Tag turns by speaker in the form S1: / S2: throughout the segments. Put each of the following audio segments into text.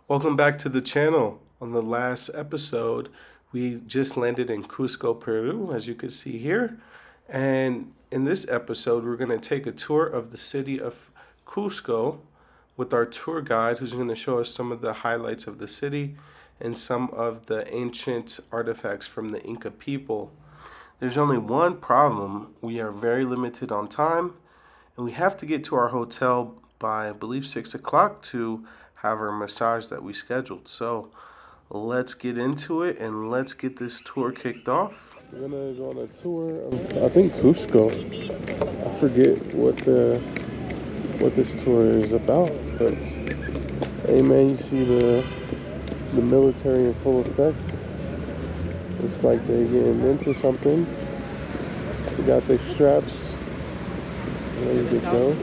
S1: Welcome back to the channel. On the last episode, we just landed in Cusco, Peru, as you can see here. And in this episode, we're going to take a tour of the city of Cusco with our tour guide, who's going to show us some of the highlights of the city and some of the ancient artifacts from the Inca people. There's only one problem. We are very limited on time, and we have to get to our hotel by, I believe, 6 o'clock to have our massage that we scheduled. So let's get into it and let's get this tour kicked off. We're gonna go on a tour of, I think, Cusco. I forget what this tour is about, but hey man, you see the military in full effect. Looks like they're getting into something. They got their straps ready to go.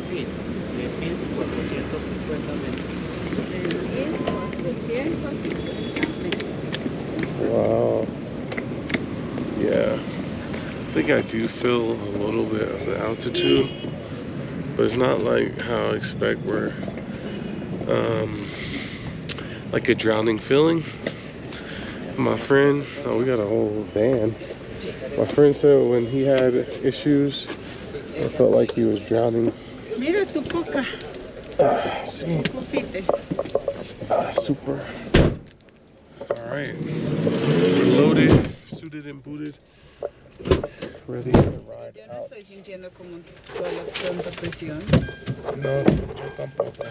S1: Wow. Yeah. I think I do feel a little bit of the altitude, but it's not like how I expect where like a drowning feeling. My friend, oh, we got a whole van. My friend said when he had issues, I felt like he was drowning.
S2: Mira tu coca.
S1: See. Super. All right, we're loaded, suited and booted, ready to ride
S2: Yo no
S1: out.
S2: estoy sintiendo como tanta presión.
S1: No, yo tampoco.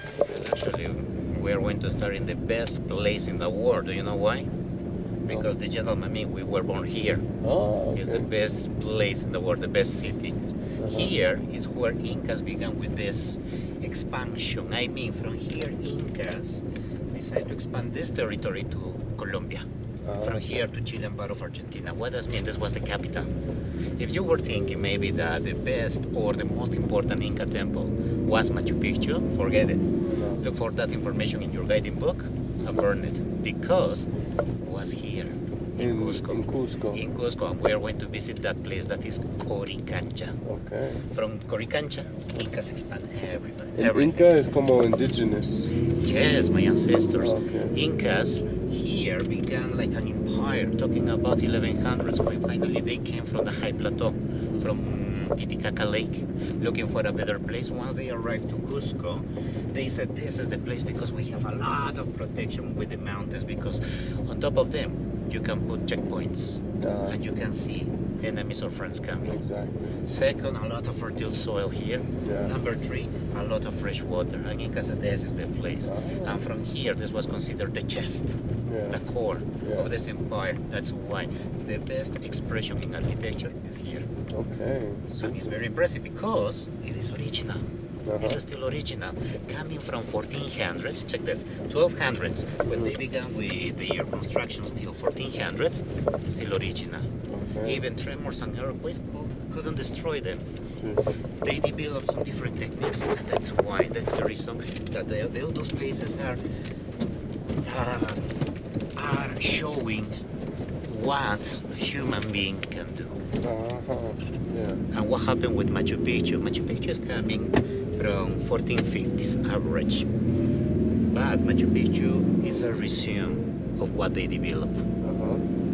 S3: Actually, we are going to start in the best place in the world. Do you know why? Because the gentleman, we were born here.
S1: Oh, okay.
S3: It's the best place in the world, the best city. Here is where Incas began with this expansion. I mean, from here, Incas decided to expand this territory to Colombia. From here to Chile and part of Argentina. What does mean? This was the capital. If you were thinking maybe that the best or the most important Inca temple was Machu Picchu, forget it.
S1: No.
S3: Look for that information in your guiding book and burn it, because it was here in Cusco.
S1: In Cusco.
S3: In Cusco, and we are going to visit that place that is Qorikancha.
S1: Okay.
S3: From Qorikancha, Incas expand everywhere.
S1: And Inca is como indigenous.
S3: Yes, my ancestors.
S1: Okay.
S3: Incas here began like an empire, talking about 1100s, when finally they came from the high plateau, from Titicaca Lake, looking for a better place. Once they arrived to Cusco, they said this is the place because we have a lot of protection with the mountains, because on top of them you can put checkpoints and you can see enemies or friends coming.
S1: Exactly.
S3: Second, a lot of fertile soil here.
S1: Yeah.
S3: Number three, a lot of fresh water. And Inca said this is the place. And from here, this was considered the chest, the core of this empire. That's why the best expression in architecture is here.
S1: Okay.
S3: And it's very impressive because it is original. It's still original. Coming from 1400s, check this, 1200s, when they began with their construction, still 1400s, still original.
S1: Okay.
S3: Even tremors and earthquakes couldn't destroy them. They developed some different techniques, and that's why, that's the reason that those places are showing what a human being can do.
S1: Yeah.
S3: And what happened with Machu Picchu? Machu Picchu is coming from 1450s average, but Machu Picchu is a resume of what they developed.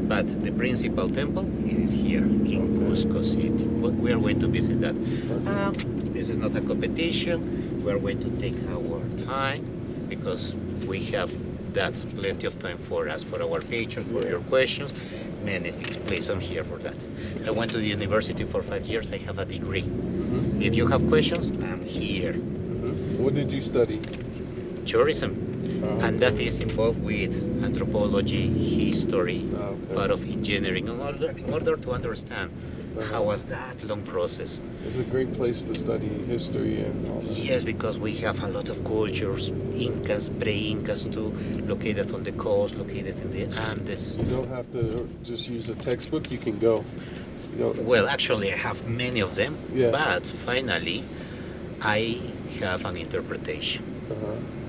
S3: But the principal temple is here in Cusco City. We are going to visit that. This is not a competition. We are going to take our time because we have that plenty of time for us, for our patrons, for your questions, many things. Please, I'm here for that. I went to the university for 5 years. I have a degree. If you have questions, I'm here.
S1: What did you study?
S3: Tourism. And that is involved with anthropology, history, part of engineering, in order to understand how was that long process.
S1: It's a great place to study history and all that.
S3: Yes, because we have a lot of cultures, Incas, pre-Incas too, located on the coast, located in the Andes.
S1: You don't have to just use a textbook, you can go.
S3: Well, actually I have many of them, but finally I have an interpretation.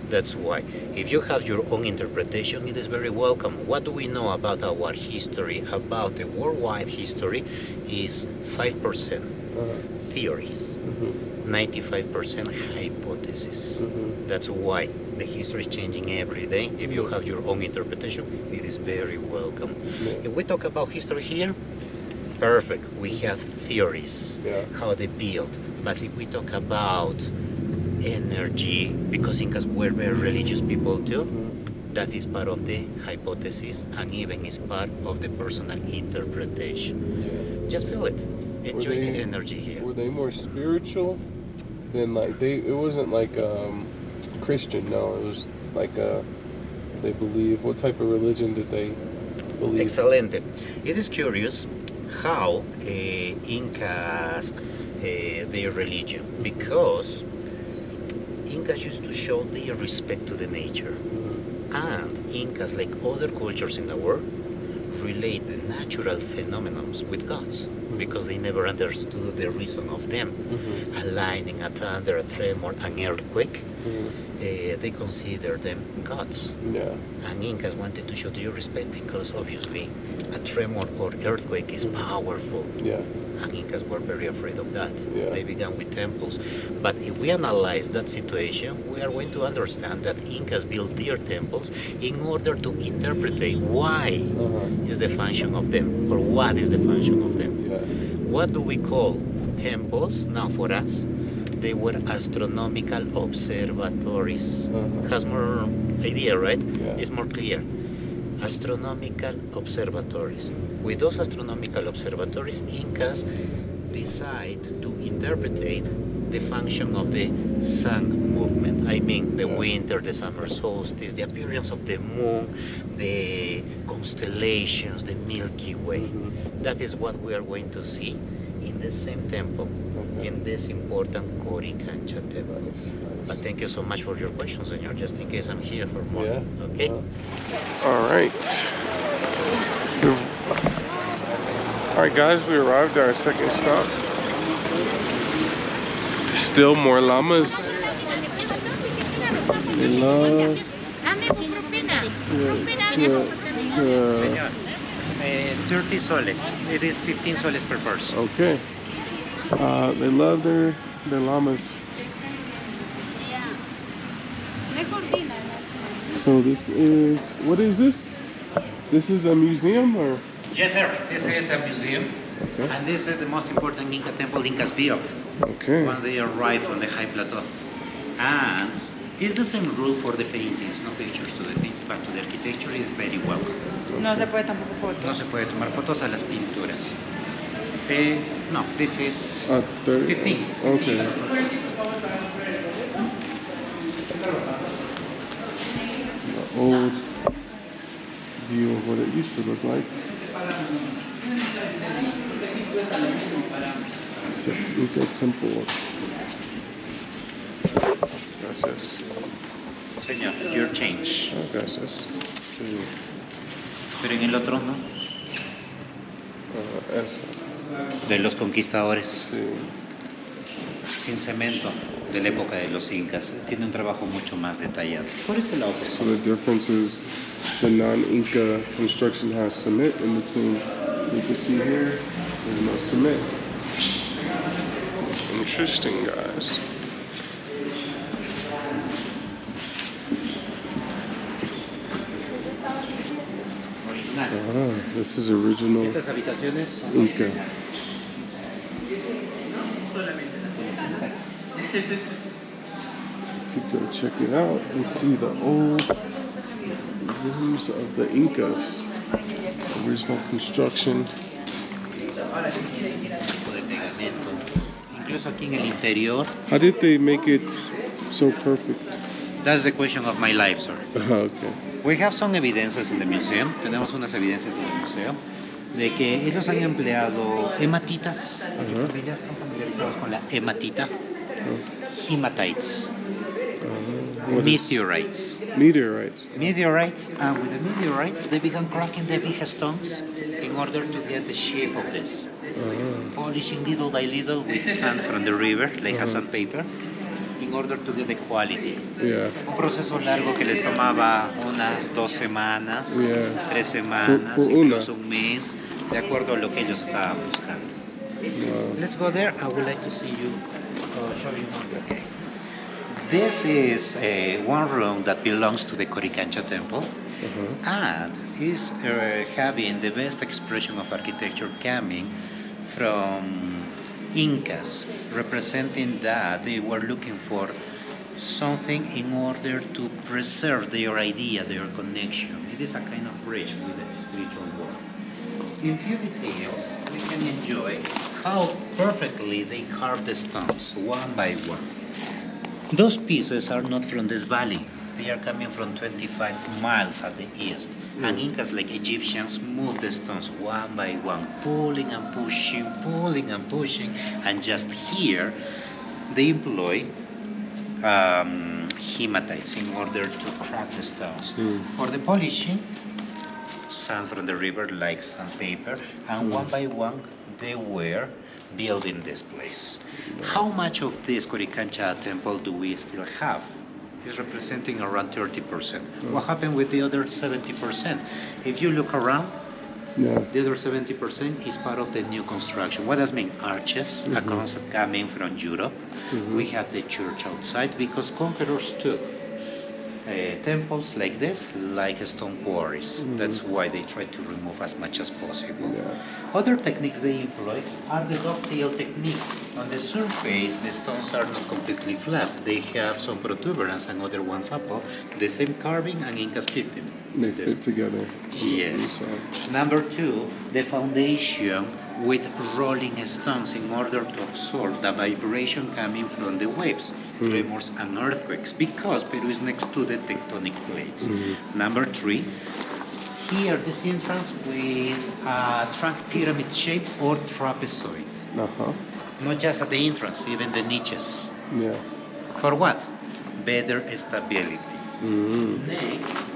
S3: That's why. If you have your own interpretation, it is very welcome. What do we know about our history, about the worldwide history, is 5% theories, 95% hypothesis. That's why The history is changing every day. If you have your own interpretation, it is very welcome. If we talk about history here, perfect. We have theories, how they built. But if we talk about energy, because Incas were very religious people too, that is part of the hypothesis and even is part of the personal interpretation. Just feel it. Enjoy the energy here.
S1: Were they more spiritual than like it wasn't like Christian, no, it was like they believe, what type of religion did they believe?
S3: Excelente. It is curious how Incas their religion, because Incas used to show their respect to the nature. And Incas, like other cultures in the world, relate the natural phenomena with gods, because they never understood the reason of them. A lightning, a thunder, a tremor, an earthquake, they consider them gods. And Incas wanted to show their respect because obviously a tremor or earthquake is powerful. And Incas were very afraid of that. They began with temples. But if we analyze that situation, we are going to understand that Incas built their temples in order to interpret why is the function of them, or what is the function of them. What do we call temples now for us? They were astronomical observatories. Has more idea, right? It's more clear. Astronomical observatories. With those astronomical observatories, Incas decide to interpret the function of the sun movement. I mean, the winter, the summer solstice, the appearance of the moon, the constellations, the Milky Way. That is what we are going to see in the same temple, in this important Qorikancha temple. But thank you so much for your questions, Senor, just in case I'm here for more. Okay?
S1: All right. All right, guys, we arrived at our second stop. Still more llamas. They love to
S3: 30 soles. It is 15 soles per person.
S1: Okay. They love their llamas. So this is, what is this? This is a museum, or?
S3: Yes, sir. This is a museum.
S1: Okay.
S3: And this is the most important Inca temple Incas built.
S1: Okay.
S3: Once they arrived on the high plateau. And it's the same rule for the paintings, no pictures to the paintings, but to the architecture is very welcome.
S2: No se puede tampoco foto.
S3: No se puede tomar fotos a las pinturas. No, this is
S1: 30.
S3: 15.
S1: Okay. The old view of what it used to look like. It's an Inca temple. Gracias.
S3: Señor, your change.
S1: Gracias. Sí.
S3: Pero en el otro, ¿no?
S1: Esa.
S3: De los conquistadores.
S1: Sí.
S3: Sin cemento, de la época de los incas. Tiene un trabajo mucho más detallado. Por ese lado.
S1: So the difference is the non-Inca construction has cement in between. You can see here, there's no cement. Interesting, guys. This is original
S3: Estas habitaciones son
S1: Inca. You could go check it out and see the old rooms of the Incas. Original construction.
S3: de pegamento. Incluso aquí en el interior.
S1: How did they make it so perfect?
S3: That's the question of my life, sir.
S1: Okay.
S3: We have some evidences in the museum. Tenemos unas evidencias en el museo de que ellos han empleado hematitas. ¿Están familiarizados con la hematita? Hematites. Meteorites.
S1: Meteorites.
S3: Meteorites, and with the meteorites, they began cracking the big stones in order to get the shape of this. Polishing little by little with sand from the river, like a sandpaper, in order to get the quality.
S1: Yeah.
S3: Un proceso largo que les tomaba unas 2 semanas, 3 semanas,
S1: Por
S3: incluso un mes, de acuerdo a lo que ellos estaban buscando.
S1: Wow.
S3: Let's go there. I would like to see you, show you more. Okay. This is one room that belongs to the Qorikancha temple and is having the best expression of architecture coming from Incas, representing that they were looking for something in order to preserve their idea, their connection. It is a kind of bridge with the spiritual world. In few details, we can enjoy how perfectly they carve the stones one by one. Those pieces are not from this valley. They are coming from 25 miles at the east. And Incas, like Egyptians, move the stones one by one, pulling and pushing, pulling and pushing. And just here, they employ hematites in order to crack the stones. For the polishing, sand from the river like sandpaper, and one by one they were building this place. How much of this Qorikancha temple do we still have? It's representing around 30%. What happened with the other 70%? If you look around, the other 70% is part of the new construction. What does mean? Arches, a concept coming from Europe. We have the church outside because conquerors took temples like this, like stone quarries. That's why they try to remove as much as possible. Other techniques they employ are the dovetail techniques. On the surface, the stones are not completely flat. They have some protuberance and other ones above. The same carving, and Incas keep them.
S1: They fit together.
S3: Yes. Number two, the foundation with rolling stones in order to absorb the vibration coming from the waves, tremors and earthquakes, because Peru is next to the tectonic plates. Number three, here this entrance with a trunk pyramid shape or trapezoid. Not just at the entrance, even the niches. For what? Better stability. Next,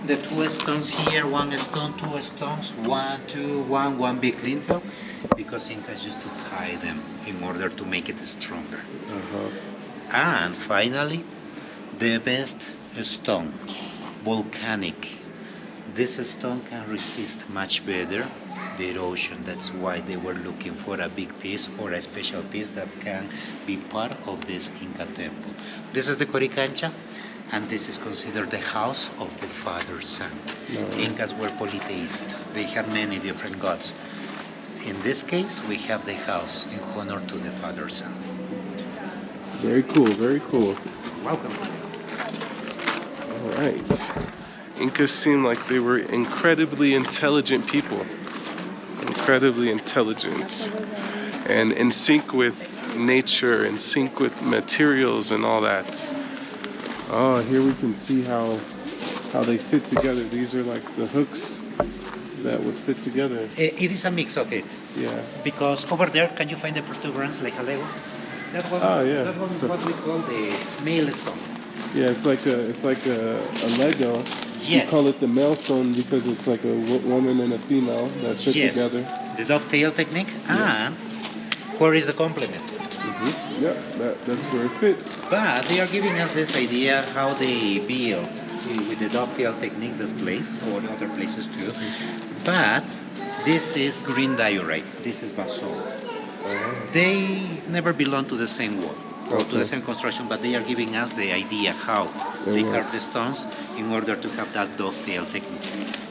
S3: the two stones here, one stone, two stones, one, two, one big lintel, because Incas used to tie them in order to make it stronger. And finally, the best stone, volcanic. This stone can resist much better the erosion. That's why they were looking for a big piece or a special piece that can be part of this Inca temple. This is the Qorikancha, and this is considered the house of the Father Sun. Incas were polytheists. They had many different gods. In this case, we have the house in honor to the Father Sun.
S1: Very cool, very cool.
S3: Welcome.
S1: All right. Incas seem like they were incredibly intelligent people. Incredibly intelligent. And in sync with nature, in sync with materials and all that. Oh, here we can see how they fit together. These are like the hooks that would fit together.
S3: It is a mix of it.
S1: Yeah.
S3: Because over there, can you find the protuberance like a Lego? That one, that one is what we call the male stone.
S1: Yeah, it's like a Lego.
S3: Yes.
S1: We call it the mailstone because it's like a woman and a female that fit together.
S3: The dovetail technique. And where is the complement?
S1: Yeah, that's where it fits.
S3: But they are giving us this idea how they build with the dovetail technique this place, or other places too. But this is green diorite, this is basalt. They never belong to the same wall or to the same construction, but they are giving us the idea how they carve the stones in order to have that dovetail technique.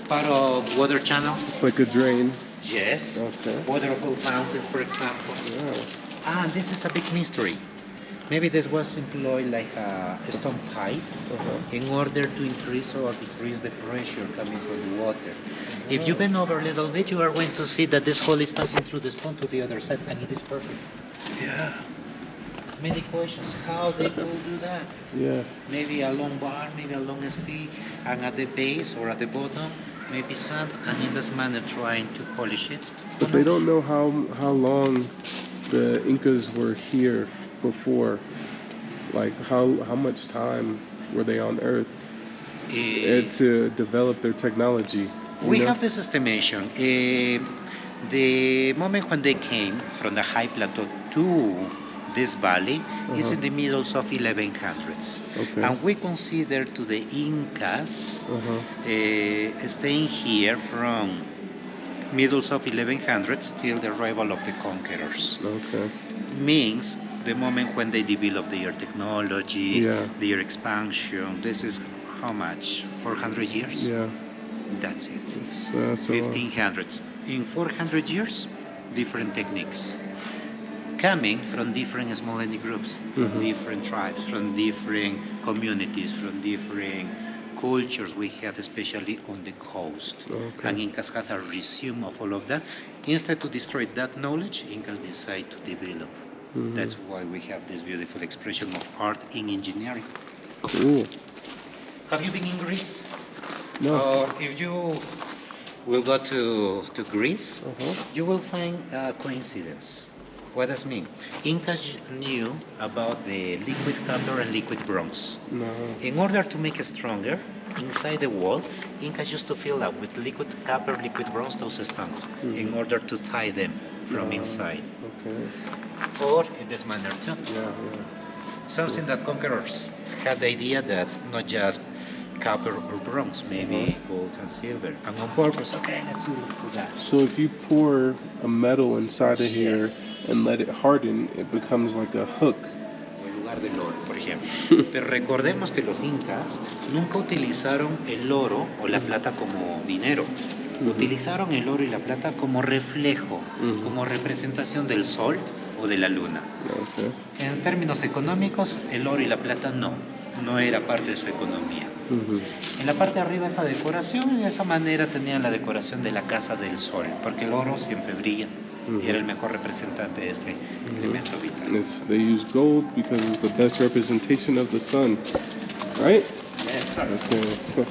S3: Part of water channels.
S1: It's like a drain.
S3: Yes. Waterfall fountains, for example. And this is a big mystery. Maybe this was employed like a stone pipe in order to increase or decrease the pressure coming from the water. If you bend over a little bit, you are going to see that this hole is passing through the stone to the other side, and it is perfect.
S1: Yeah.
S3: Many questions, how they will do that?
S1: Yeah.
S3: Maybe a long bar, maybe a long stick, and at the base or at the bottom, maybe sand, and in this manner trying to polish it.
S1: But they don't know how long the Incas were here before. Like how much time were they on Earth to develop their technology?
S3: We have this estimation. The moment when they came from the high plateau to this valley is in the middle of 1100s. And we consider to the Incas staying here from middle of 1100s till the arrival of the conquerors. Means the moment when they develop their technology,
S1: Yeah.
S3: their expansion. This is how much? 400 years?
S1: Yeah.
S3: That's it.
S1: So,
S3: 1500s. In 400 years, different techniques. Coming from different small ethnic groups, from different tribes, from different communities, from different cultures we had, especially on the coast.
S1: Okay.
S3: And Incas had a resume of all of that. Instead to destroy that knowledge, Incas decide to develop. That's why we have this beautiful expression of art in engineering.
S1: Cool.
S3: Have you been in Greece?
S1: No.
S3: Or if you will go to Greece,
S1: Uh-huh.
S3: you will find a coincidence. What does it mean? Incas knew about the liquid copper and liquid bronze.
S1: No.
S3: In order to make it stronger, inside the wall, Incas used to fill up with liquid copper, liquid bronze, those stones, in order to tie them from inside.
S1: Okay.
S3: Or in this manner too.
S1: Yeah,
S3: Something that conquerors had the idea that not just copper or bronze, maybe gold and silver. And on purpose, okay, let's do that.
S1: So if you pour a metal inside of here
S3: Yes.
S1: and let it harden, it becomes like a hook.
S3: En lugar del oro, por ejemplo. Pero recordemos que los incas nunca utilizaron el oro o la plata como dinero. Utilizaron el oro y la plata como reflejo, como representación del sol o de la luna.
S1: Okay.
S3: En términos económicos, el oro y la plata no era parte de su economía. En la parte de arriba esa decoración, y de esa manera tenían la decoración de la casa del sol, porque el oro siempre brilla y era el mejor representante de este elemento vital.
S1: They use gold because it's the best representation of the sun, right?
S3: Yes, sir.
S1: Okay.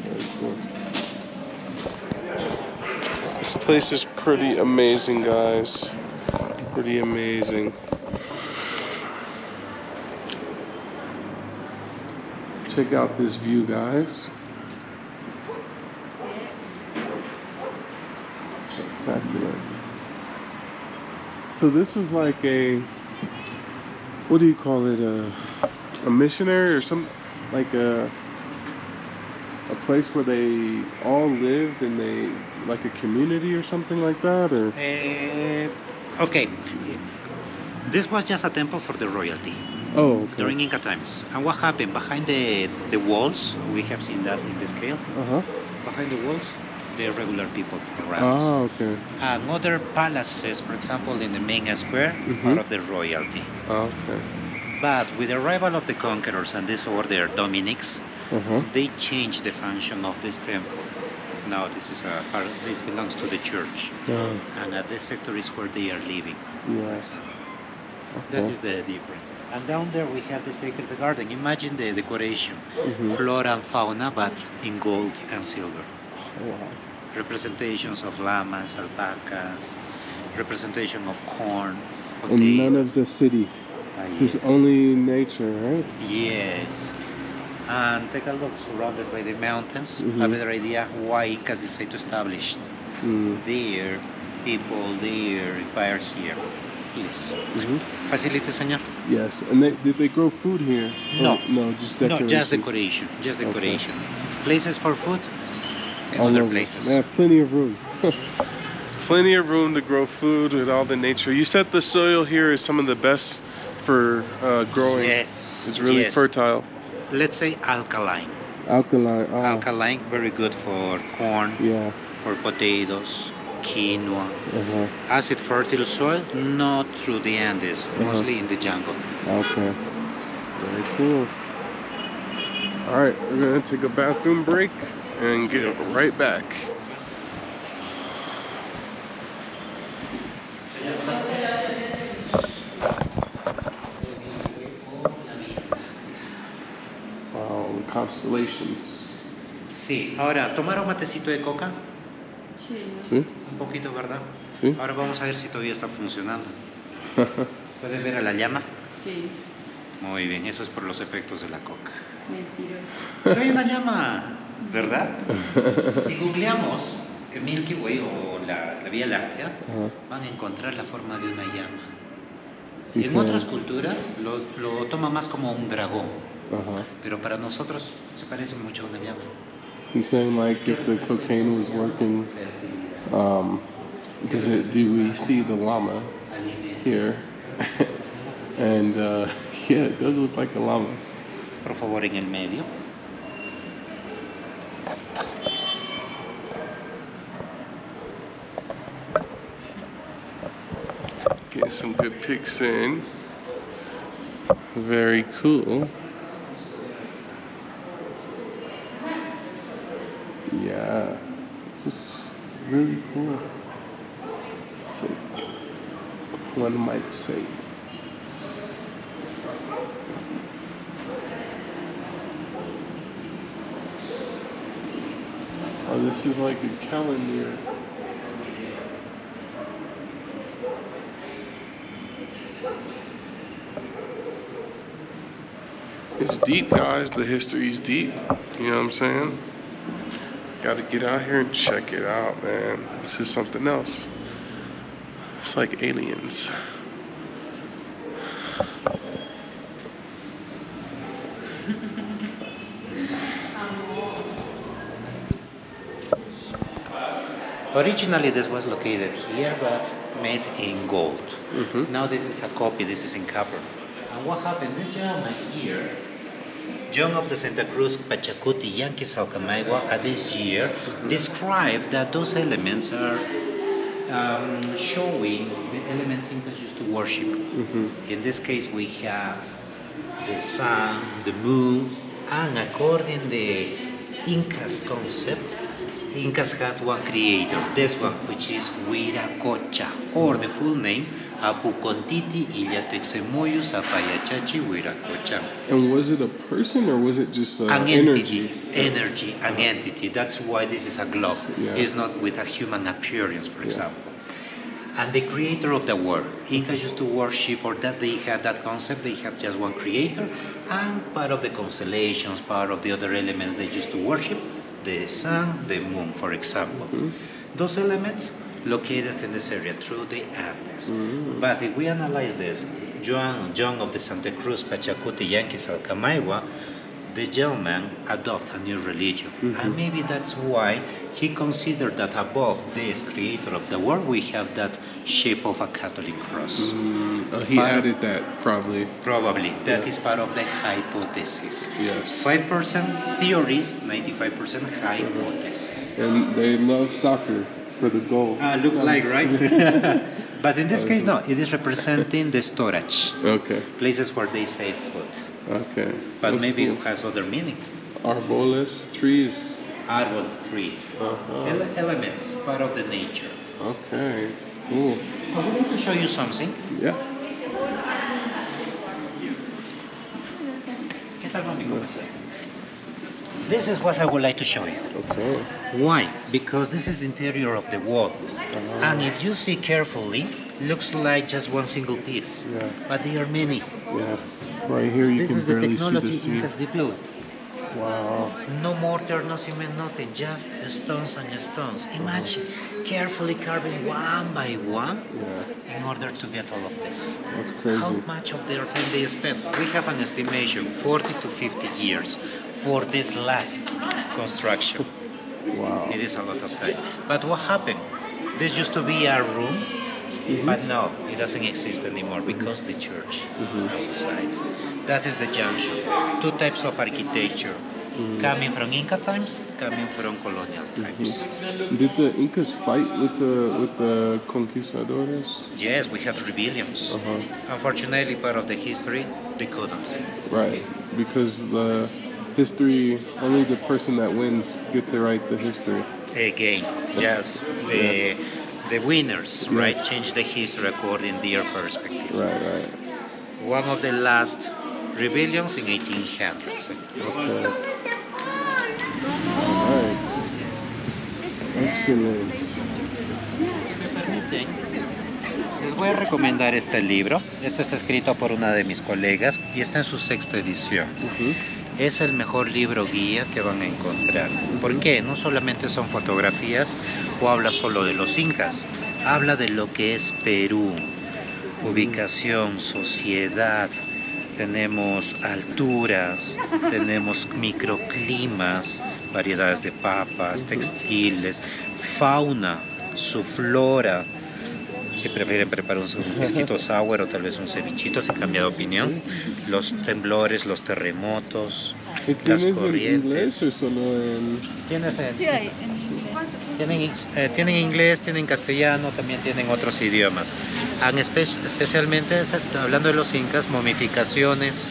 S1: Very cool. This place is pretty amazing, guys. Pretty amazing. Check out this view, guys. Spectacular. So this was like what do you call it? A missionary or some, like a place where they all lived and they, like a community or something like that, or?
S3: Okay, this was just a temple for the royalty.
S1: Oh, okay.
S3: During Inca times. And what happened? Behind the walls, we have seen that in the scale.
S1: Uh-huh.
S3: Behind the walls, the regular people around.
S1: Oh, okay.
S3: And other palaces, for example, in the main square, part of the royalty.
S1: Oh, okay.
S3: But with the arrival of the conquerors and this order, Dominics,
S1: Uh-huh.
S3: they changed the function of this temple. Now this is a part. This belongs to the church, and at this sector is where they are living.
S1: Yeah.
S3: That
S1: Okay.
S3: is the difference. And down there we have the sacred garden. Imagine the decoration, flora and fauna, but in gold and silver.
S1: Oh, wow.
S3: Representations of llamas, alpacas, representation of corn,
S1: And none
S3: potatoes.
S1: of the city.
S3: Ah,
S1: Just only nature, right?
S3: Yes. And take a look, surrounded by the mountains, a better idea why Incas decided to establish their people, their empire here. Please. Facilite, señor.
S1: Yes. And did they grow food here?
S3: No.
S1: Or, no, just decoration.
S3: No, just decoration. Just decoration. Places for food and
S1: All
S3: other
S1: over.
S3: places.
S1: Yeah, plenty of room. Plenty of room to grow food with all the nature. You said the soil here is some of the best for growing.
S3: Yes.
S1: It's really
S3: yes.
S1: fertile.
S3: Let's say alkaline.
S1: Alkaline. Oh.
S3: Alkaline, very good for corn,
S1: Yeah.
S3: for potatoes, quinoa.
S1: Uh-huh.
S3: Acid fertile soil, not through the Andes, mostly in the jungle.
S1: Okay. Very cool. All right, we're gonna take a bathroom break and get right back. Wow, the constellations.
S3: Sí, ahora, ¿tomaron matecito de coca?
S1: ¿Sí?
S3: Un poquito, ¿verdad?
S1: Sí.
S3: Ahora vamos a ver si todavía está funcionando. ¿Puedes ver a la llama?
S2: Sí,
S3: Muy bien, eso es por los efectos de la coca.
S2: mentiroso.
S3: Pero hay una llama, ¿verdad? Si googleamos el Milky Way o la Vía Láctea, van a encontrar la forma de una llama.
S1: Sí,
S3: En
S1: sí.
S3: otras culturas lo toma más como un dragón,
S1: Uh-huh.
S3: pero para nosotros se parece mucho a una llama.
S1: He's saying like if the cocaine was working Do we see the llama here? And yeah, it does look like a llama.
S3: Por favor, en el medio.
S1: Getting some good pics in. Very cool. Yeah, just really cool. Sick. One might say. Oh, this is like a calendar. It's deep, guys. The history's deep. You know what I'm saying? Gotta get out here and check it out, man. This is something else. It's like aliens.
S3: Originally this was located here, but made in gold. Now this is a copy, this is in copper. And what happened, this gentleman here, John of the Santa Cruz, Pachacuti, 𝐦𝐨𝐬𝐤𝐿 this year, described that those elements are showing the elements Incas used to worship. In this case we have the sun, the moon, and according to the Incas concept, Incas had one creator, this one, which is 𝐦𝐤𝐤𝐿, or the full name, 𝐴𝐵UKONTITI
S1: And was it a person or was it just
S3: an
S1: energy?
S3: An entity. That's why this is a globe.
S1: Yeah.
S3: It's not with a human appearance, for example. And the creator of the world. Incas used to worship, or that they had that concept, they have just one creator, and part of the constellations, part of the other elements they used to worship, the sun, the moon, for example. Those elements located in this area through the Andes. But if we analyze this, John of the Santa Cruz, Pachacuti, 𝐦𝐴𝐵UKONTITI, the gentleman adopted a new religion. And maybe that's why he considered that above this creator of the world, we have that shape of a Catholic cross.
S1: He added that, probably.
S3: Probably. That is part of the hypothesis.
S1: Yes.
S3: 5% theories, 95% hypothesis.
S1: And they love soccer for the goal.
S3: Looks like, right? But in this case, no. It is representing the storage.
S1: Okay.
S3: Places where they save food.
S1: Okay.
S3: But
S1: That's
S3: maybe
S1: cool.
S3: it has other meaning.
S1: Arboles, trees.
S3: Arbol, tree. Elements, part of the nature.
S1: Okay. Cool.
S3: I would like to show you something.
S1: Yeah.
S3: ¿Qué tal, mami? ¿Cómo estás? This is what I would like to show you.
S1: Okay.
S3: Why? Because this is the interior of the wall. And if you see carefully, looks like just one single piece.
S1: Yeah.
S3: But there are many.
S1: Yeah. Right here you
S3: This
S1: can
S3: is the
S1: barely see the
S3: technology
S1: sea.
S3: Incas developed.
S1: Wow.
S3: No mortar, no cement, nothing. Just stones and stones. Imagine carefully carving one by one
S1: Yeah.
S3: in order to get all of this.
S1: That's crazy.
S3: How much of their time they spent? We have an estimation, 40 to 50 years for this last construction.
S1: Wow.
S3: It is a lot of time. But what happened? This used to be a room, but no, it doesn't exist anymore because the church outside. That is the junction. Two types of architecture, coming from Inca times, coming from colonial times.
S1: Did the Incas fight with the conquistadores?
S3: Yes, we had rebellions. Unfortunately, part of the history, they couldn't.
S1: Right. Because the history, only the person that wins get to write the history.
S3: Again, just the winners, right, change the history according to their perspective.
S1: Right.
S3: One of the last rebellions in 1800s.
S1: Okay. Nice. Excellent.
S3: Si me permiten, les voy a recomendar este libro. Esto está escrito por una de mis colegas y está en su 6ª edición. Es el mejor libro guía que van a encontrar. ¿Por qué? No solamente son fotografías o habla solo de los incas, habla de lo que es Perú, ubicación, sociedad, tenemos alturas, tenemos microclimas, variedades de papas, textiles, fauna, su flora. Si prefieren preparar un whisky sour o tal vez un cevichito, se cambia de opinión. Los temblores, los terremotos,
S1: ¿Y
S3: las
S1: tienes en
S3: corrientes.
S1: inglés o solo en...?
S3: ¿Tienes en,
S2: Sí, hay en inglés.
S3: tienen inglés, tienen castellano, también tienen otros idiomas. Especialmente hablando de los incas, momificaciones,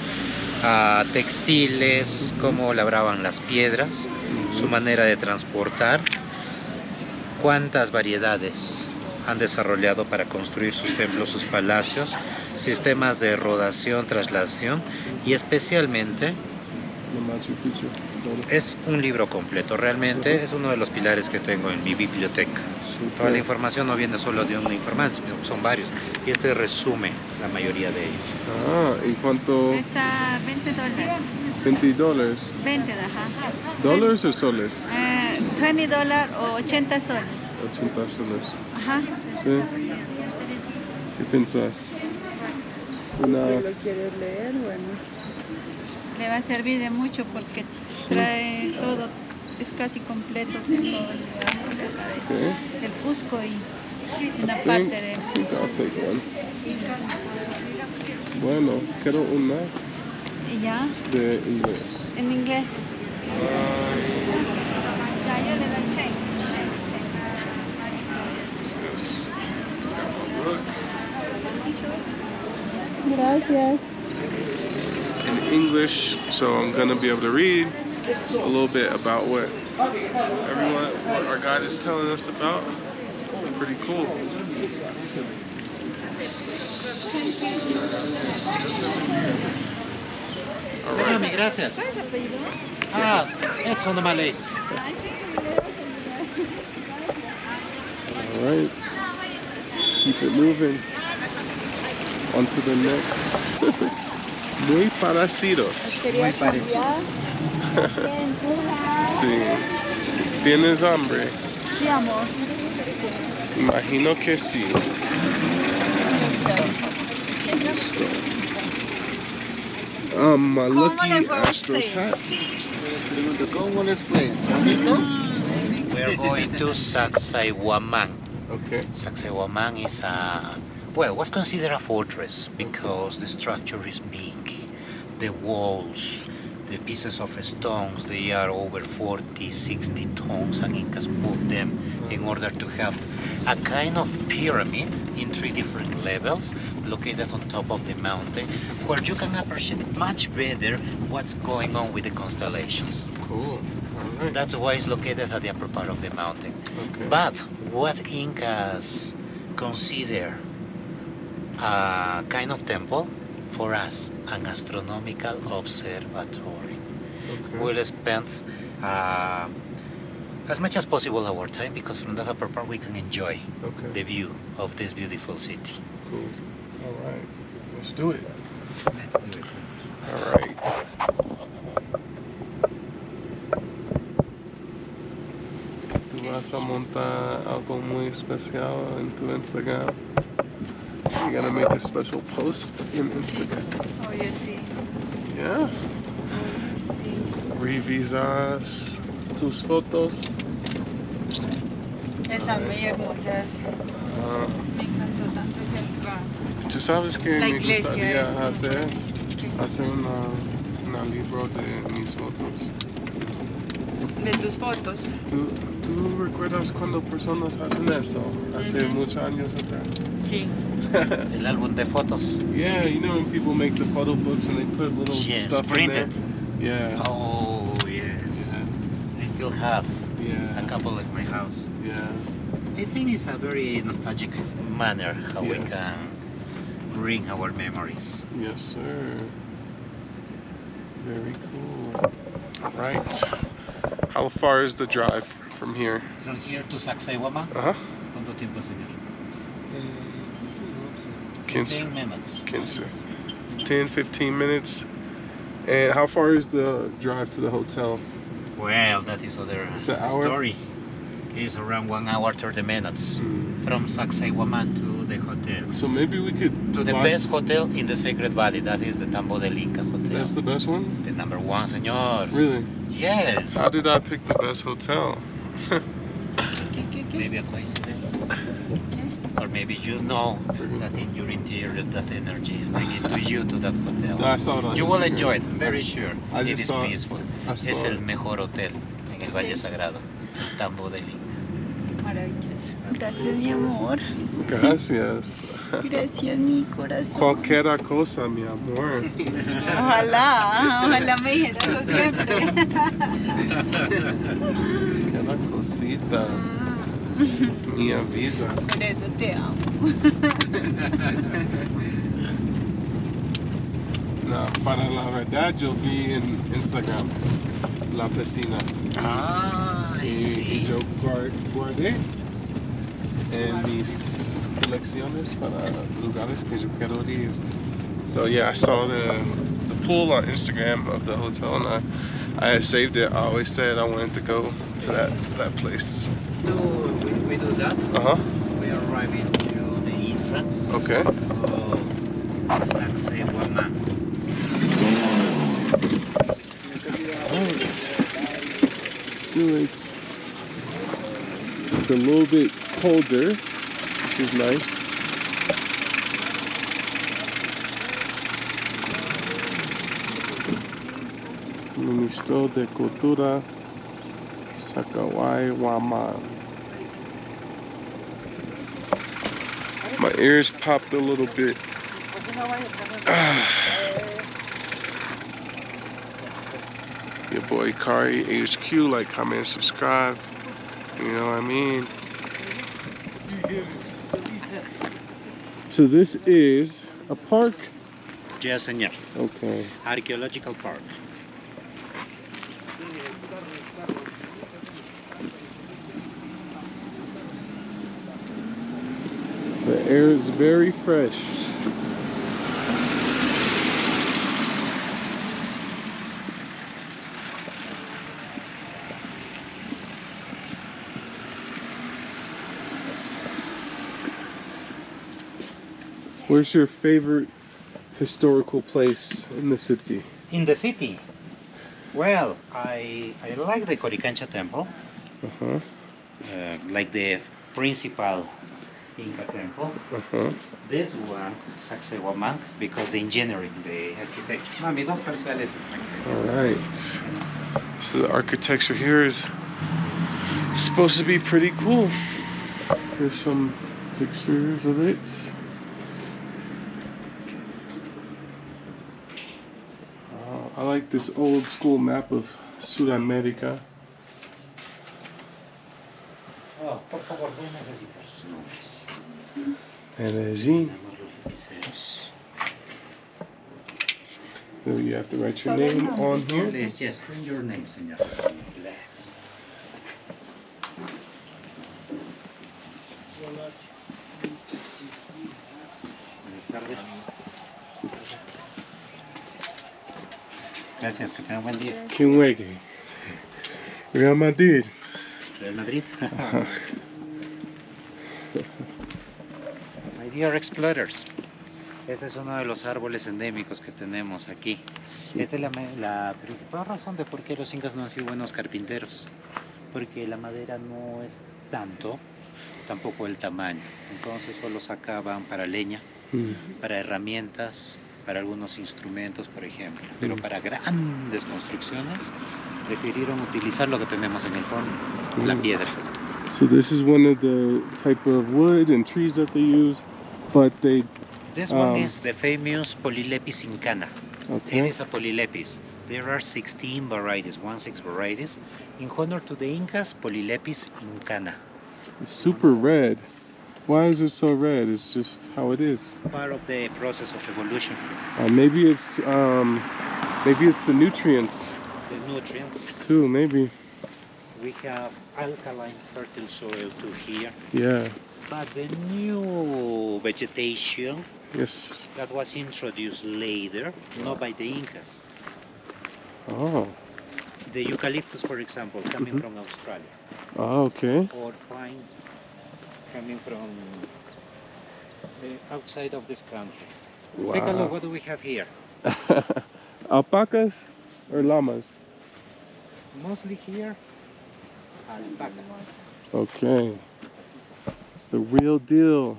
S3: textiles, cómo labraban las piedras, su manera de transportar, cuántas variedades han desarrollado para construir sus templos, sus palacios, sistemas de rodación, traslación y especialmente es un libro completo. Realmente es uno de los pilares que tengo en mi biblioteca. Toda la información no viene solo de una información, son varios. Y este resume la mayoría de ellos.
S1: Ah, ¿y cuánto?
S2: Está $20.
S1: $20.
S2: 20, ajá.
S1: ¿Dólares o soles?
S2: $20 o 80 soles.
S1: 80 soles.
S2: Ajá.
S1: Sí. ¿Qué piensas? Una...
S4: ¿Lo quieres leer? Bueno.
S2: Le va a servir de mucho porque trae todo, es casi completo. Tengo del Cusco y una parte de...
S1: I think I'll take one. Bueno, quiero una
S2: ¿Y ya?
S1: de inglés.
S2: En inglés. Ya, yo le doy check.
S4: Gracias.
S1: In English, so I'm gonna be able to read a little bit about what our guide is telling us about. Pretty cool. All right.
S3: Gracias. Edson de Malaises.
S1: All right. Keep it moving. On to the next. Muy parecidos.
S4: Muy parecidos.
S1: Sí. ¿Tienes hambre?
S2: Sí, amor.
S1: Imagino que sí. Listo. My lucky Astros hat.
S5: ¿Cómo les fue?
S3: We're going to 𝐦𝐨𝐬𝐵.
S1: Okay.
S3: 𝐦𝐨𝐬𝐵 is what's considered a fortress because the structure is big. The walls, the pieces of stones, they are over 40, 60 tons, and Incas moved them in order to have a kind of pyramid in 3 different levels located on top of the mountain where you can appreciate much better what's going on with the constellations.
S1: Cool. All right.
S3: That's why it's located at the upper part of the mountain.
S1: Okay.
S3: But what Incas consider a kind of temple, for us, an astronomical observatory.
S1: Okay.
S3: We'll spend as much as possible our time because from that upper part we can enjoy
S1: Okay.
S3: the view of this beautiful city.
S1: Cool. All right. Let's do it.
S3: Let's do it.
S1: All right. Tú vas a montar algo muy especial en tu Instagram. You're gonna make a special post in Instagram.
S2: Oye, sí.
S1: Yeah.
S2: Sí.
S1: Revisas tus fotos.
S2: Esas muy hermosas.
S1: Ah,
S2: Me encantó tanto ese lugar.
S1: Tú sabes que
S2: La
S1: me
S2: iglesia
S1: gustaría
S2: esta.
S1: hacer una libro de mis fotos.
S2: De tus fotos.
S1: ¿Tú recuerdas cuando personas hacen eso? Hace muchos años atrás.
S2: Sí.
S3: El álbum de fotos.
S1: Yeah, you know when people make the photo books and they put little
S3: Yes,
S1: stuff
S3: printed.
S1: in there? Yeah.
S3: Oh yes.
S1: Yeah.
S3: I still have
S1: Yeah.
S3: a couple at my house.
S1: Yeah.
S3: I think it's a very nostalgic manner how we
S1: Yes.
S3: can bring our memories.
S1: Yes, sir. Very cool. All right. How far is the drive from here?
S3: From here to 𝐦𝐨𝐬𝐵,
S1: Uh-huh.
S3: ¿cuánto tiempo, señor?
S1: 15
S3: minutes.
S1: 10, 15 minutes. And how far is the drive to the hotel?
S3: Well, that is other
S1: It's an hour?
S3: story. It's around 1 hour 30 minutes from 𝐦𝐨𝐬𝐵 to the hotel.
S1: So maybe we could
S3: To the
S1: watch-
S3: best hotel in the Sacred Valley, that is the Tambo del Inca Hotel.
S1: That's the best one?
S3: The number 1, señor.
S1: Really?
S3: Yes.
S1: How did I pick the best hotel?
S3: ¿Qué Maybe a coincidence. Or maybe you know that in your interior that energy is bringing to you to that hotel.
S1: No, I saw it on
S3: You will
S1: Instagram.
S3: enjoy it, very sure.
S1: I
S3: It
S1: just
S3: is
S1: saw it.
S3: peaceful.
S1: I saw
S3: Es el
S1: it.
S3: mejor hotel en el Valle Sagrado, el Tambo del Inca.
S2: Maravilloso. Gracias, mi amor.
S1: Gracias.
S2: Gracias, mi corazón.
S1: Cualquier cosa, mi amor.
S2: Ojalá me dijera eso siempre.
S1: Cada cosita. Me avisas.
S2: Por eso te amo.
S1: No, para la verdad, yo vi en Instagram la piscina. Y yo guardé en mis colecciones para lugares que yo quiero ir. So yeah, I saw the pool on Instagram of the hotel, and I had saved it. I always said I wanted to go to that place.
S3: We do that. We are arriving to the entrance.
S1: Okay.
S3: Of 𝐦𝐨𝐬𝐿.
S1: Alright. Let's do it. It's a little bit colder, which is nice. Ministro de Cultura 𝐦𝐨𝐬𝐿. My ears popped a little bit. Your boy Kari, 𝐥𝐤𝐞, like, comment, subscribe. You know what I mean? So this is a park?
S3: Yes, señor.
S1: Okay.
S3: Archaeological park.
S1: The air is very fresh. Where's your favorite historical place in the city?
S3: In the city? Well, I like the Qorikancha temple. Like the principal Inca temple. This one, 𝐦𝐨𝐬𝐿, because the engineering, the architecture. Mami, dos parciales extranjeros.
S1: Alright. So the architecture here is supposed to be pretty cool. Here's some pictures of it. I like this old school map of Sudamérica.
S3: Oh, por favor, voy a necesitar sus nombres.
S1: Medellin. So you have to write your name on here.
S3: Please, yes, bring your name, señor. Let's. Buenas tardes. Gracias, que tengan buen día.
S1: ¿Quién juegue? Real Madrid.
S3: Real Madrid. My dear explorers. Este es uno de los árboles endémicos que tenemos aquí. Esta es la principal razón de por qué los incas no han sido buenos carpinteros. Porque la madera no es tanto, tampoco el tamaño. Entonces solo sacaban para leña, para herramientas, para algunos instrumentos, por ejemplo. Pero para grandes construcciones prefirieron utilizar lo que tenemos en el fondo, la piedra.
S1: So this is one of the type of wood and trees that they use, but they...
S3: This one is the famous Polylepis incana.
S1: Okay.
S3: It is a Polylepis. There are 16 varieties, 16 varieties. In honor to the Incas, Polylepis incana.
S1: It's super red. Why is it so red? It's just how it is.
S3: Part of the process of evolution.
S1: Maybe it's the nutrients
S3: The nutrients.
S1: too. Maybe.
S3: We have alkaline fertile soil too here.
S1: Yeah.
S3: But the new vegetation
S1: Yes.
S3: that was introduced later, not by the Incas.
S1: Oh.
S3: The eucalyptus, for example, coming from Australia.
S1: Oh, okay.
S3: Or pine coming from outside of this country.
S1: Wow.
S3: Take a look, what do we have here?
S1: Alpacas or llamas?
S3: Mostly here, alpacas.
S1: Okay. The real deal.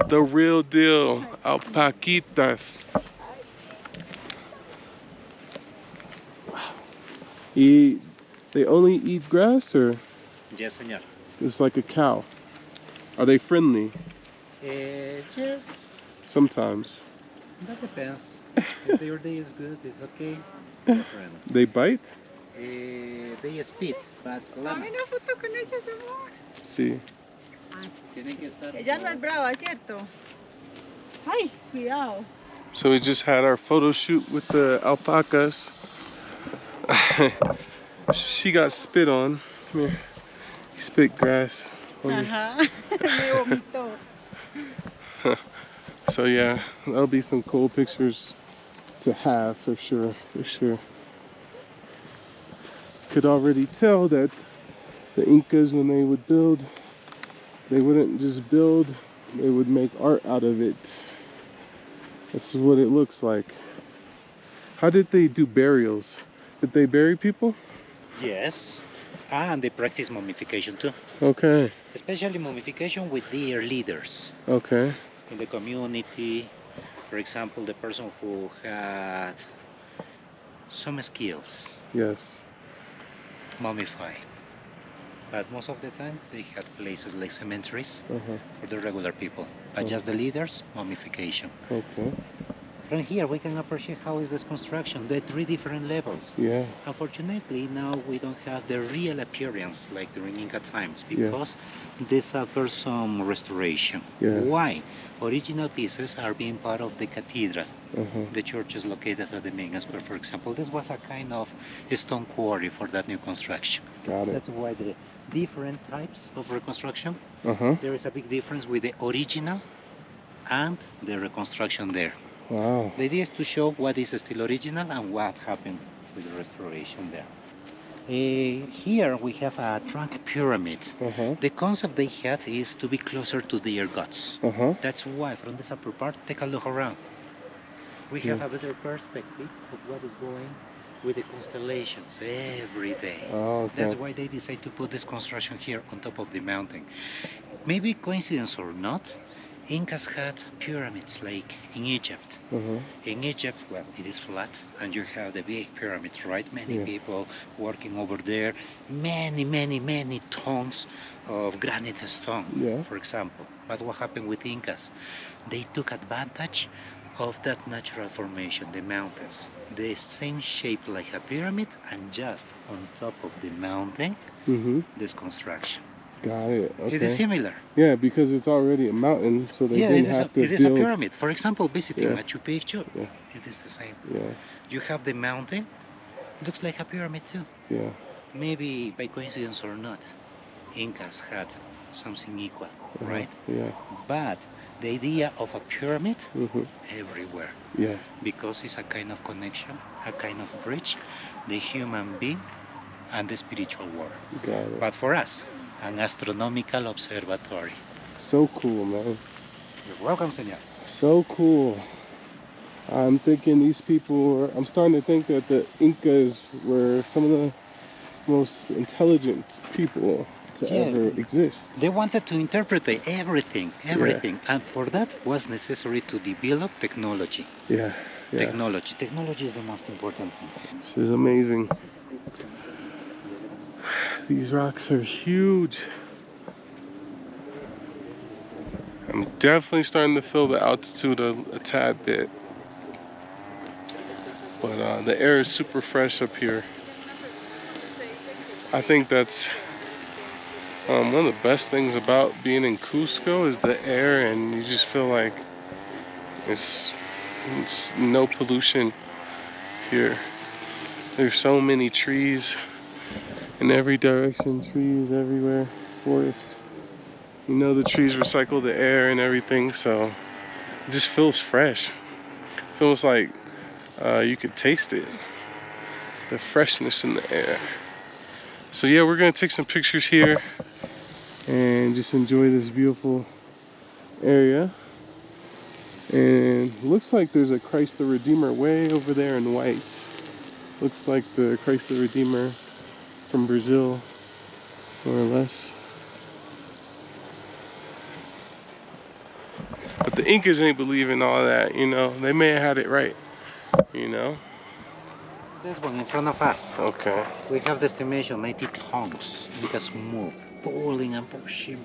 S1: The real deal. Alpaquitas. They only eat grass, or
S3: Yes, señor.
S1: it's like a cow? Are they friendly?
S3: Yes,
S1: Sometimes.
S3: that depends. If your day is good, it's okay. Your friend.
S1: They bite?
S3: They spit, but
S2: Dame una foto con ellas, amor.
S1: See.
S3: tienen que estar.
S2: Ella no es brava, ¿cierto? Ay, cuidado.
S1: So we just had our photo shoot with the alpacas. She got spit on. Come here. He spit grass on me.
S2: Ajá, me vomitó.
S1: So yeah, that'll be some cool pictures to have for sure, for sure. Could already tell that the Incas, when they would build, they wouldn't just build, they would make art out of it. That's what it looks like. How did they do burials? Did they bury people?
S3: Yes, and they practice mummification too.
S1: Okay,
S3: Especially mummification with their leaders
S1: okay,
S3: in the community. For example, the person who had some skills,
S1: yes.
S3: mummify. But most of the time, they had places like cemeteries
S1: Uh-huh.
S3: for the regular people. But just the leaders, mummification.
S1: Okay,
S3: From here, we can appreciate how is this construction, the 3 different levels.
S1: yeah,
S3: Unfortunately, now we don't have the real appearance like during Inca times
S1: Yeah.
S3: because they suffer some restoration.
S1: Yeah.
S3: Why? Original pieces are being part of the cathedral.
S1: uh-huh,
S3: The church is located at the main square, for example. This was a kind of stone quarry for that new construction.
S1: got it.
S3: That's why the different types of reconstruction,
S1: Uh-huh,
S3: there is a big difference with the original and the reconstruction there.
S1: wow,
S3: The idea is to show what is still original and what happened with the restoration there. Here we have a trunk pyramid.
S1: uh-huh,
S3: The concept they had is to be closer to their gods.
S1: uh-huh,
S3: That's why from this upper part, take a look around. We have a better perspective of what is going with the constellations every day.
S1: oh, okay,
S3: That's why they decide to put this construction here on top of the mountain. Maybe coincidence or not, Incas had pyramids like in Egypt.
S1: uh-huh,
S3: In Egypt, well, it is flat, and you have the big pyramids, right? Many
S1: Yeah.
S3: people working over there. Many tons of granite stone,
S1: Yeah.
S3: for example. But what happened with Incas? They took advantage of that natural formation, the mountains. The same shape like a pyramid, and just on top of the mountain,
S1: mm-hmm,
S3: this construction.
S1: got it,
S3: It is
S1: okay.
S3: similar.
S1: Yeah, because it's already a mountain, so they
S3: Yeah,
S1: didn't have to
S3: it is a
S1: build.
S3: pyramid. For example, visiting
S1: Yeah.
S3: Machu Picchu,
S1: Yeah.
S3: it is the same.
S1: Yeah,
S3: You have the mountain, looks like a pyramid too.
S1: yeah,
S3: Maybe by coincidence or not, Incas had something equal,
S1: uh-huh,
S3: right?
S1: yeah,
S3: But the idea of a pyramid
S1: mm-hmm,
S3: everywhere,
S1: yeah,
S3: because it's a kind of connection, a kind of bridge, the human being and the spiritual world.
S1: got it.
S3: But for us, an astronomical observatory.
S1: So cool, man.
S3: You're welcome, senor.
S1: So cool. I'm thinking these people I'm starting to think that the Incas were some of the most intelligent people to
S3: Yeah.
S1: ever exist.
S3: They wanted to interpret everything, and for that was necessary to develop technology.
S1: Yeah, yeah.
S3: Technology is the most important thing.
S1: This is amazing. These rocks are huge. I'm definitely starting to feel the altitude a tad bit. But the air is super fresh up here. I think that's one of the best things about being in Cusco is the air, and you just feel like it's no pollution here. There's so many trees in every direction, trees everywhere, forests. You know, the trees recycle the air and everything, so it just feels fresh. It's almost like you could taste it, the freshness in the air. So yeah, we're gonna take some pictures here and just enjoy this beautiful area. And looks like there's a Christ the Redeemer way over there in white. Looks like the Christ the Redeemer from Brazil, more or less. the Incas ain't believe in all that, you know. They may have had it right, you know.
S3: This one in front of us.
S1: Okay.
S3: We have the estimation 80 tons. Because move, pulling and pushing,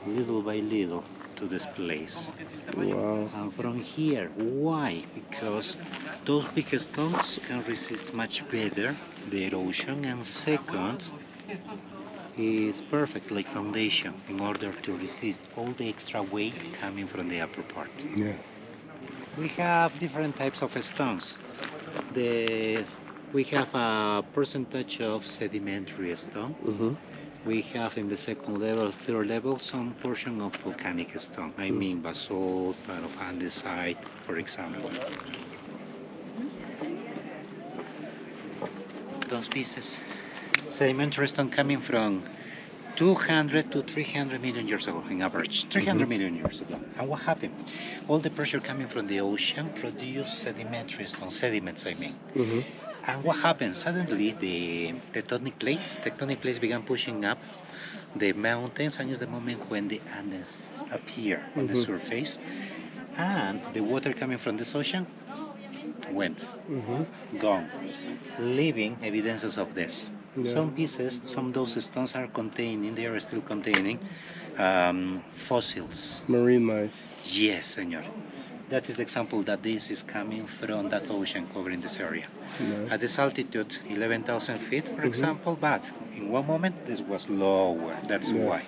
S3: little by little to this place.
S1: Wow.
S3: And from here, why? Because those big stones can resist much better the erosion, and second, is perfect like foundation in order to resist all the extra weight coming from the upper part.
S1: Yeah.
S3: We have different types of stones. We have a percentage of sedimentary stone.
S1: Mm-hmm.
S3: We have in the second level, third level, some portion of volcanic stone. I mean basalt, part of andesite, for example. Those pieces, sedimentary stone coming from 200 to 300 million years ago, in average. 300 million years ago. And what happened? All the pressure coming from the ocean produced sedimentary stone, sediments I mean.
S1: Mm-hmm.
S3: And what happened? Suddenly the tectonic plates began pushing up the mountains, and it's the moment when the Andes appear on the surface, and the water coming from this ocean went, gone, leaving evidences of this.
S1: Yeah.
S3: Some pieces, some of those stones are still containing fossils.
S1: Marine life.
S3: Yes, senor. That is the example that this is coming from that ocean covering this area.
S1: Yeah.
S3: At this altitude, 11,000 feet, for example, but in one moment this was lower. That's why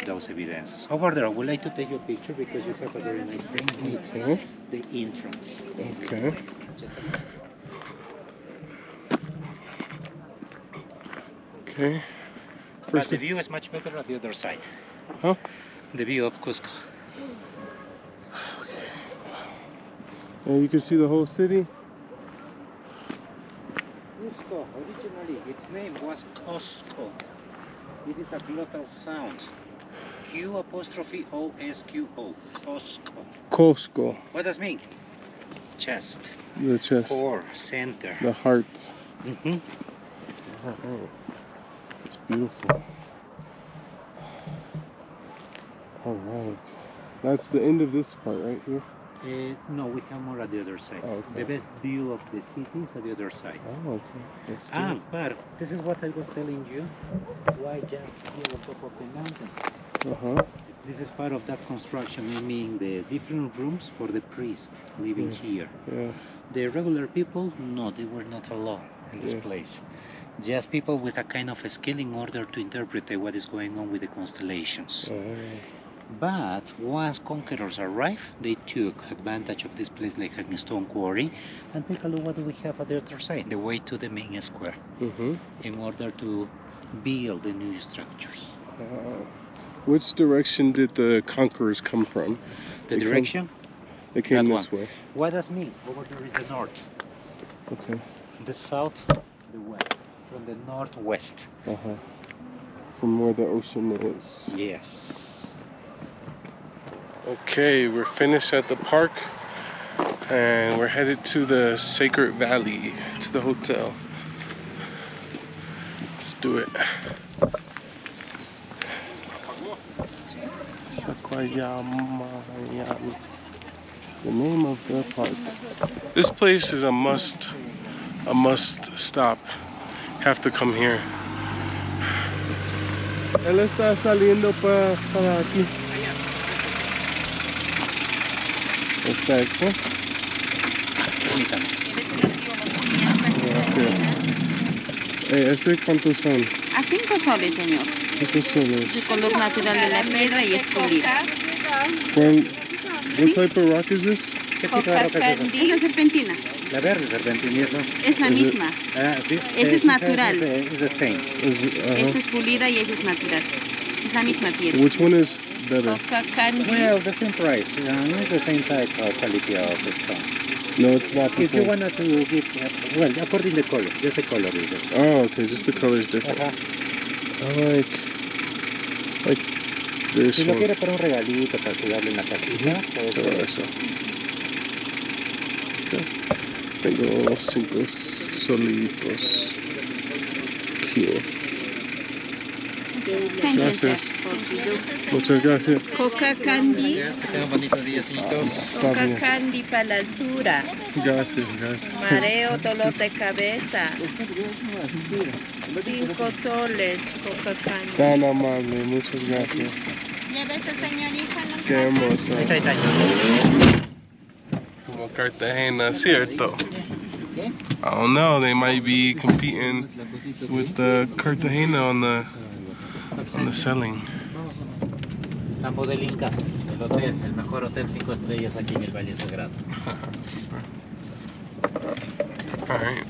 S3: those evidences. Over there, I would like to take your picture because you have a very nice thing.
S1: Okay.
S3: The entrance.
S1: Okay.
S3: Just a minute.
S1: Okay.
S3: But the view is much better on the other side.
S1: Huh?
S3: The view of Cusco.
S1: And you can see the whole city.
S3: Cusco, originally its name was Cosco. It is a glottal sound. Q''OSQO. Cosco.
S1: Cusco.
S3: What does it mean? Chest,
S1: The chest.
S3: core, center.
S1: The heart.
S3: Mm-hmm.
S1: Oh, it's beautiful. All right. That's the end of this part right here.
S3: No, we have more at the other side.
S1: Oh, okay.
S3: The best view of the city is at the other side.
S1: Oh, okay. That's good.
S3: But this is what I was telling you. Why just here on top of the mountain?
S1: Uh-huh.
S3: This is part of that construction. I mean, the different rooms for the priest living here.
S1: Yeah.
S3: The regular people, no, they were not allowed in this
S1: Yeah.
S3: place. Just people with a kind of a skill in order to interpret what is going on with the constellations. But once conquerors arrived, they took advantage of this place like a stone quarry. And take a look what we have at the other side, the way to the main square, in order to build the new structures.
S1: Which direction did the conquerors come from?
S3: The direction?
S1: They came
S3: That
S1: this
S3: one.
S1: way.
S3: What does mean? Over there is the north,
S1: Okay.
S3: the south, the west. From the northwest.
S1: Uh-huh. From where the ocean is.
S3: Yes.
S1: Okay, we're finished at the park and we're headed to the Sacred Valley, to the hotel. Let's do it. 𝐦𝐤𝐤𝐤. It's the name of the park. This place is a must stop. Have to come here. Él está saliendo para aquí. Perfecto.
S3: Permítame.
S1: Gracias. ¿Ese cuántos son?
S6: A 5 soles, señor.
S1: ¿Cuántos soles?
S6: El color natural de la piedra y es pulida.
S1: What type of rock is this?
S3: ¿Qué tipo de roca es esa?
S6: Es la serpentina.
S3: La verde serpentina y eso.
S6: Es la misma. Ese es natural.
S3: It's the same.
S6: Esta es pulida y esa es natural. Es la misma piedra.
S1: Which one is better?
S6: Coca candy.
S3: Well, the same price. It's the same type of quality of stone.
S1: No, it's not the
S3: If you
S1: same.
S3: wanted to give, well, according to the color, just the color is this.
S1: Oh, okay, just the color is different. I like this
S3: Si lo
S1: one.
S3: quiere para un regalito, para cuidarlo en la casita, puede
S1: Todo
S3: ser.
S1: eso. Okay. Tengo 5 solitos. Here. Gracias. Muchas gracias.
S6: Coca candy.
S3: Que tengan un bonito día, señoritos.
S1: Está
S6: Coca
S1: bien.
S6: candy para la altura.
S1: Gracias, gracias.
S6: Mareo, dolor de cabeza. 5 soles, Coca candy.
S1: Tan amable, muchas gracias.
S6: Llévese, señorita, la
S1: Qué hermoso.
S3: Ahí está.
S1: Como Cartagena, cierto. I don't know, they might be competing with Cartagena on the selling.
S3: Campo del Inca, el hotel, el mejor hotel 5 estrellas aquí en el Valle Sagrado.
S1: Super. Alright.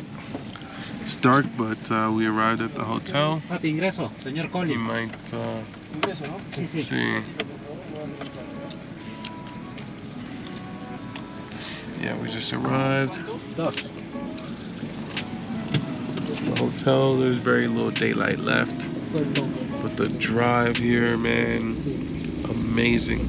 S1: It's dark, but we arrived at the hotel.
S3: Papi, ingreso, señor
S1: You
S3: Collins.
S1: might
S3: Sí, sí.
S1: see. Yeah, we just arrived.
S3: 2.
S1: The hotel, there's very little daylight left. But the drive here, man, amazing.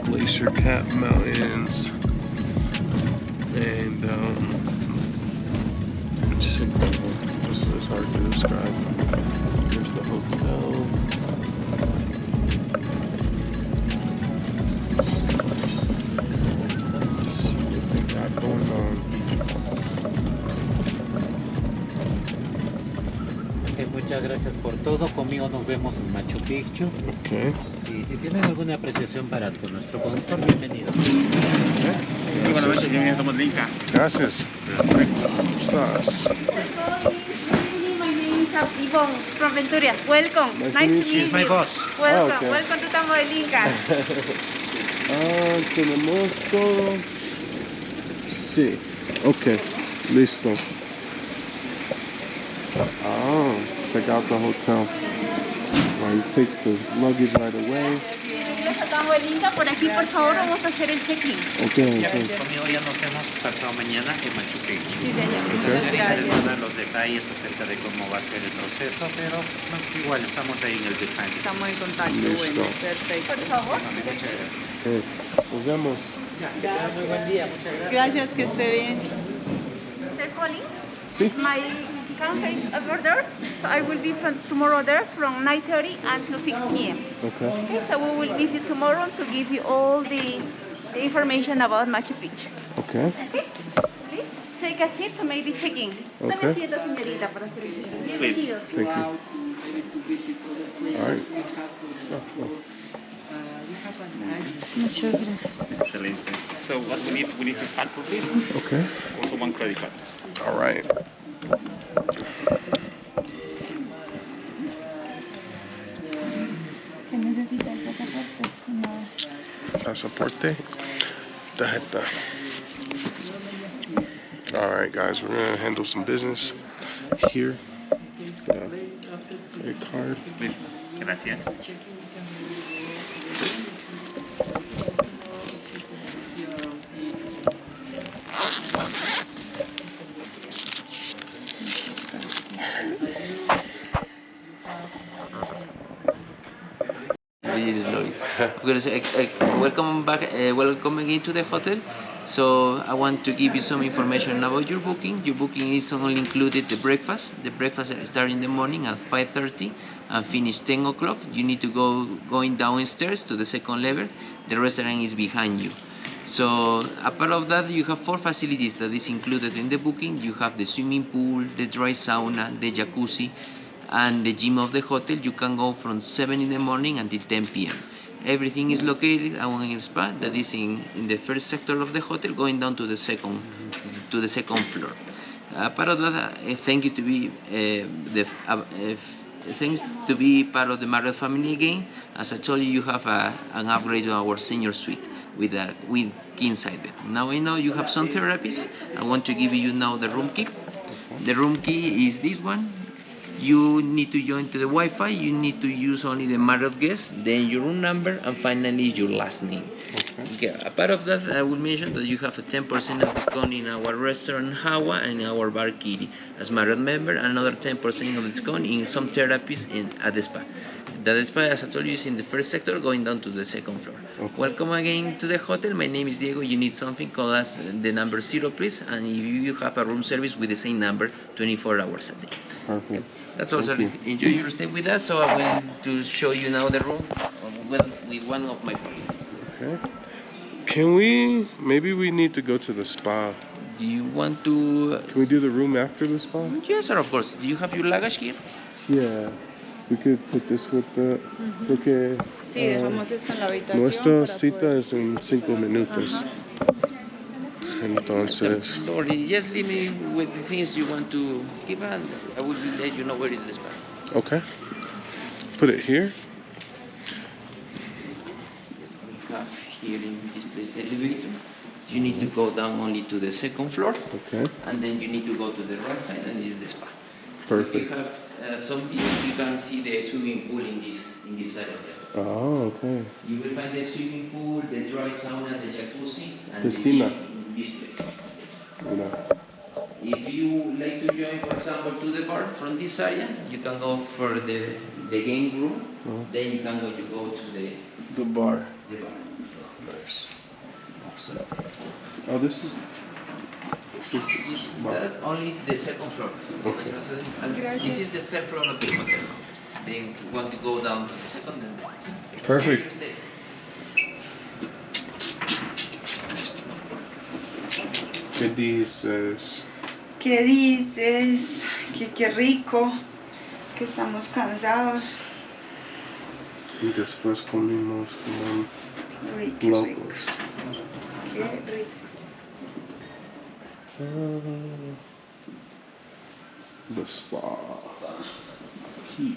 S1: Glacier Cap Mountains, and just incredible. It's hard to describe. Here's the hotel. Let's see what they got going on.
S3: Muchas gracias por todo. Conmigo nos vemos en Machu Picchu.
S1: Okay.
S3: Y si tienen alguna apreciación para con nuestro conductor, bienvenidos.
S1: Buenas noches,
S7: bienvenidos a Inca.
S1: Gracias. ¿Cómo estás?
S2: My name is Yvonne from Venturia. Welcome.
S1: Nice to meet you.
S3: She's my boss.
S2: Welcome.
S1: okay.
S2: Welcome to Medellin Colombia.
S1: Tenemos todo. Sí. Ok. Listo. Check out the hotel. He takes the luggage right away.
S2: Bienvenidos a Medellin Colombia. Por aquí, por favor, vamos a hacer el check-in.
S1: Okay.
S3: Conmigo ya nos vemos pasado mañana en Machu Picchu.
S2: Sí, señor.
S3: Les
S2: Gracias.
S3: voy a dar los detalles acerca de cómo va a ser el proceso, pero bueno, igual estamos ahí en el behind the
S4: Estamos en
S3: scenes.
S4: contacto,
S1: Listo.
S4: bueno, perfecto.
S2: Por favor.
S3: Muchas gracias.
S1: Nos vemos.
S3: Muy buen día, muchas gracias.
S4: Gracias, que esté bien.
S2: Mr. Collins,
S1: Sí.
S2: my counter is over there, so I will be from tomorrow there from 9:30 until 6 p.m.
S1: Okay.
S2: Okay, so we will meet you tomorrow to give you all the information about Machu Picchu.
S1: Okay.
S2: Okay? Please take a seat to make the check-in.
S1: Okay.
S2: Tome asiento, señorita, para hacer el check-in. Bienvenidos.
S1: Thank you. All right.
S4: Muchas gracias.
S7: Excelente. So what we need to passport, please.
S1: Okay.
S7: Also one credit card.
S1: All right.
S2: ¿Qué necesita el pasaporte? No.
S1: Pasaporte. Tarjeta. All right, guys, we're gonna handle some business here. Credit card.
S7: Please. Gracias.
S8: Of course, welcome back. Welcome again to the hotel. So I want to give you some information about your booking. Your booking is only included the breakfast. The breakfast starts in the morning at 5:30 and finish 10 o'clock. You need to going downstairs to the second level. The restaurant is behind you. So apart of that, you have 4 facilities that is included in the booking. You have the swimming pool, the dry sauna, the jacuzzi, and the gym of the hotel. You can go from 7 in the morning until 10 p.m. Everything is located at one spa that is in the first sector of the hotel, going down to the second floor. Part of that, thank you to be thanks to be part of the Marriott family again. As I told you, you have an upgrade to our senior suite with king size bed. Now I know you have some therapies. I want to give you now the room key. The room key is this one. You need to join to the Wi-Fi. You need to use only the Marriott guest, then your room number, and finally your last name. Okay. Apart of that, I will mention that you have a 10% of discount in our restaurant 𝐥𝐤𝐤 and in our bar Kari as Marriott member, and another 10% of discount in some therapies at the spa. The spa, as I told you, is in the first sector, going down to the second floor. Okay. Welcome again to the hotel. My name is Diego. You need something, call us the number 0, please, and if you have a room service with the same number, 24 hours a day.
S1: Perfect.
S8: That's also enjoy your stay with us. So I will to show you now the room with one of my colleagues.
S1: Okay. Maybe we need to go to the spa.
S8: Do you want to?
S1: Can we do the room after the spa?
S8: Yes, sir, of course. Do you have your luggage here?
S1: Yeah. We could put this with the. Porque
S4: Sí, dejamos esto en la habitación.
S1: nuestra cita es en 5 minutos. Entonces.
S8: Sorry, just leave me with the things you want to keep, and I will let you know where is the spa.
S1: Okay. Put it here.
S8: We have here in this place the elevator. You need to go down only to the second floor.
S1: Okay.
S8: And then you need to go to the right side, and this is the spa.
S1: Perfect.
S8: If you have some views, you can see the swimming pool in this area.
S1: Oh, okay.
S8: You will find the swimming pool, the dry sauna, the jacuzzi, and
S1: Piscina.
S8: in this place.
S1: Mira.
S8: If you like to join, for example, to the bar from this area, you can go for the game room. Then you can go to
S1: The bar.
S8: the bar.
S1: Nice. Awesome. Oh, this is
S8: That only the second floor.
S1: Okay.
S8: And this is the third floor of the hotel. Then you want to go down to the second and the first.
S1: Perfect. ¿Qué dices?
S4: ¿Qué dices? Que qué rico, que estamos cansados.
S1: Y después comimos como
S4: Uy, qué rico.
S1: locos.
S4: Qué rico.
S1: The spa. Aquí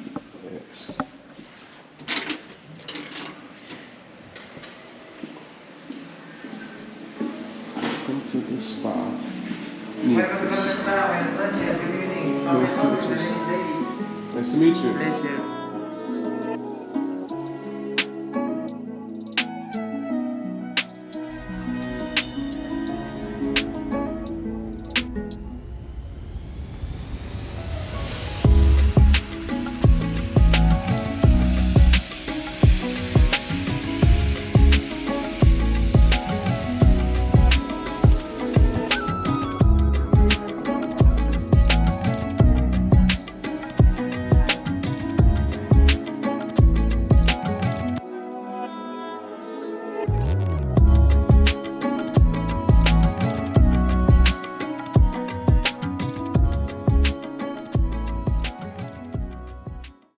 S1: es. Welcome to the spa. Buenas noches. Nice to meet you.